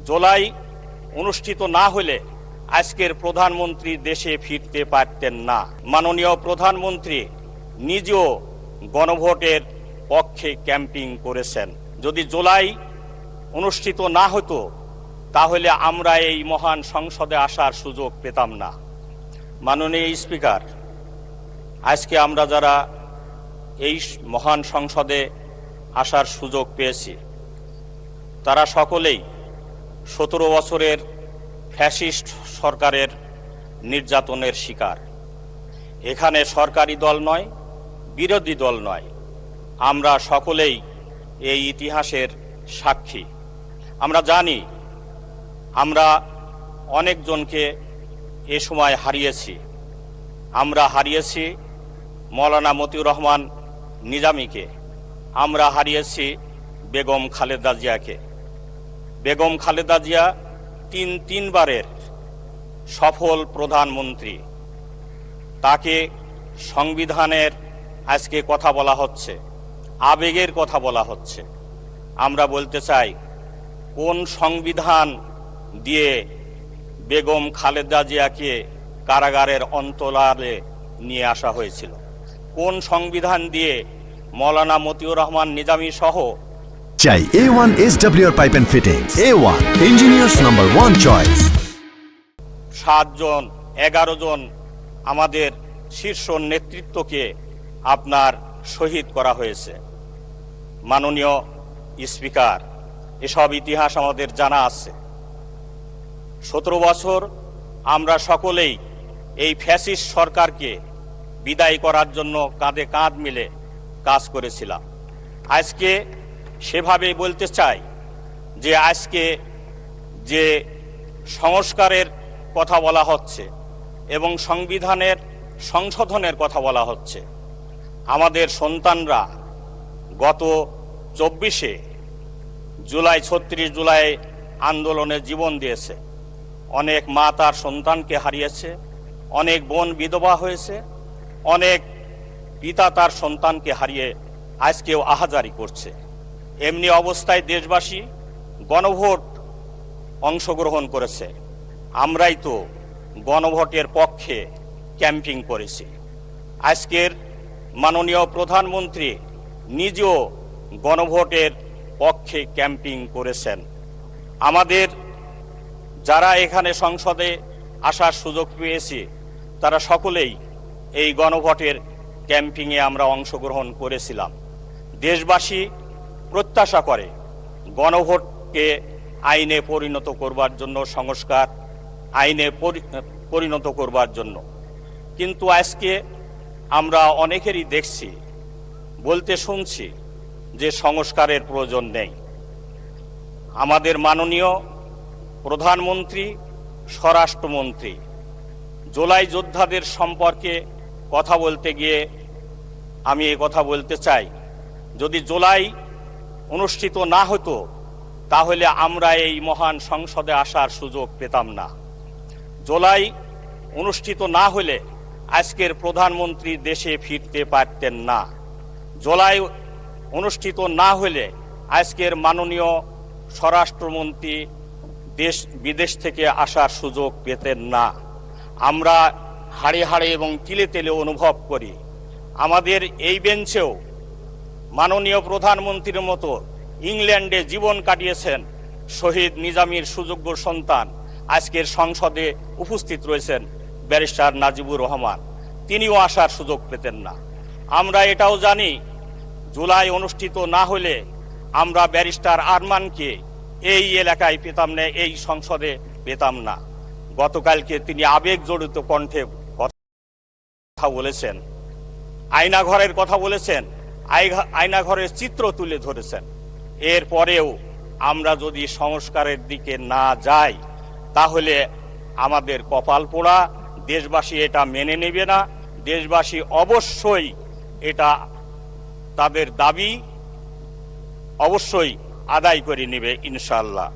জুলাই অনুষ্ঠিত না হলে আজকের প্রধানমন্ত্রী দেশে ফিরতে পারতেন না। মাননীয় প্রধানমন্ত্রী নিজেও গণভোটের পক্ষে ক্যাম্পিং করেছেন। যদি জুলাই অনুষ্ঠিত না হতো তাহলে আমরা এই মহান সংসদে আসার সুযোগ পেতাম না। মাননীয় স্পিকার, আজকে আমরা যারা এই মহান সংসদে আসার সুযোগ পেয়েছি তারা সকলেই 17 বছরের ফ্যাসিস্ট সরকারের নির্যাতনের শিকার। এখানে সরকারি দল নয়, বিরোধী দল নয়, আমরা সকলেই এই ইতিহাসের সাক্ষী। আমরা জানি আমরা অনেকজনকে এ সময় হারিয়েছি। আমরা হারিয়েছি মৌলানা মতিউর রহমান নিজামীকে, আমরা হারিয়েছি বেগম খালেদা জিয়াকে। বেগম খালেদা জিয়া তিনবারের সফল প্রধানমন্ত্রী, তাকে সংবিধানের আজকে কথা বলা হচ্ছে, আবেগের কথা বলা হচ্ছে। আমরা বলতে চাই, কোন সংবিধান দিয়ে বেগম খালেদা জিয়াকে কারাগারের অন্তরালে নিয়ে আসা হয়েছিল? কোন সংবিধান দিয়ে মৌলানা মতিউর রহমান নিজামী সহ চাই A1 SWR pipe and fittings, A1 engineers number 1 choice. 7 জন 11 জন আমাদের শীর্ষ নেতৃত্বকে আপনার শহীদ করা হয়েছে। মাননীয় স্পিকার, এসব ইতিহাস আমাদের জানা আছে। 17 বছর আমরা সকলেই এই ফ্যাসিস্ট সরকারকে বিদায় করার জন্য কাঁধে কাঁধ মিলে কাজ করেছিলাম। আজকে সেভাবেই বলতে চাই যে আজকে যে সংস্কারের কথা বলা হচ্ছে এবং সংবিধানের সংশোধনের কথা বলা হচ্ছে, আমাদের সন্তানরা গত 24 জুলাই 36 জুলাই আন্দোলনে জীবন দিয়েছে। অনেক মা তার সন্তানকে হারিয়েছে, অনেক বোন বিধবা হয়েছে, অনেক পিতা তার সন্তানকে হারিয়ে আজকেও আহাজারি করছে। এমনি অবস্থায় দেশবাসী গণভোট অংশগ্রহণ করেছে। আমরাই তো গণভোটের পক্ষে ক্যাম্পিং করেছি। আজকের মাননীয় প্রধানমন্ত্রী নিজেও গণভোটের পক্ষে ক্যাম্পিং করেছেন। আমাদের যারা এখানে সংসদে আসার সুযোগ পেয়েছি তারা সকলেই এই গণভোটের ক্যাম্পিংয়ে আমরা অংশগ্রহণ করেছিলাম। দেশবাসী প্রত্যাশা করে গণভোটকে আইনে পরিণত করবার জন্য, সংস্কার আইনে পরিণত করবার জন্য। কিন্তু আজকে আমরা অনেকেরই দেখছি, বলতে শুনছি যে সংস্কারের প্রয়োজন নেই। আমাদের মাননীয় প্রধানমন্ত্রী, স্বরাষ্ট্রমন্ত্রী জুলাই যোদ্ধাদের সম্পর্কে কথা বলতে গিয়ে আমি এই কথা বলতে চাই, যদি জুলাই অনুষ্ঠিত না হতো তাহলে আমরা এই মহান সংসদে আসার সুযোগ পেতাম না। জুলাই অনুষ্ঠিত না হলে আজকের প্রধানমন্ত্রী দেশে ফিরতে পারতেন না। জুলাই অনুষ্ঠিত না হলে আজকের মাননীয় স্বরাষ্ট্রমন্ত্রী দেশ বিদেশ থেকে আসার সুযোগ পেতেন না। আমরা হাড়ে হাড়ে এবং তিলে তেলে অনুভব করি। আমাদের এই বেঞ্চেও মাননীয় প্রধানমন্ত্রীর মতো ইংল্যান্ডে জীবন কাটিয়েছেন শহীদ নিজামীর সুযোগ্য সন্তান আজকের সংসদে উপস্থিত রয়েছেন ব্যারিস্টার নাজিবুর রহমান, তিনিও আসার সুযোগ পেতেন না। আমরা এটাও জানি, জুলাই অনুষ্ঠিত না হলে আমরা ব্যারিস্টার আরমানকে এই এলাকায় পেতাম না, এই সংসদে পেতাম না। গতকালকে তিনি আবেগ জড়িত কণ্ঠে কথা বলেছেন, আয়নাঘরের কথা বলেছেন, আয়নাঘরের চিত্র তুলে ধরেছেন। এরপরেও আমরা যদি সংস্কারের দিকে না যাই তাহলে আমাদের কপাল পোড়া। দেশবাসী এটা মেনে নেবে না। দেশবাসী অবশ্যই এটা তাদের দাবি অবশ্যই আদায় করে নেবে ইনশাআল্লাহ।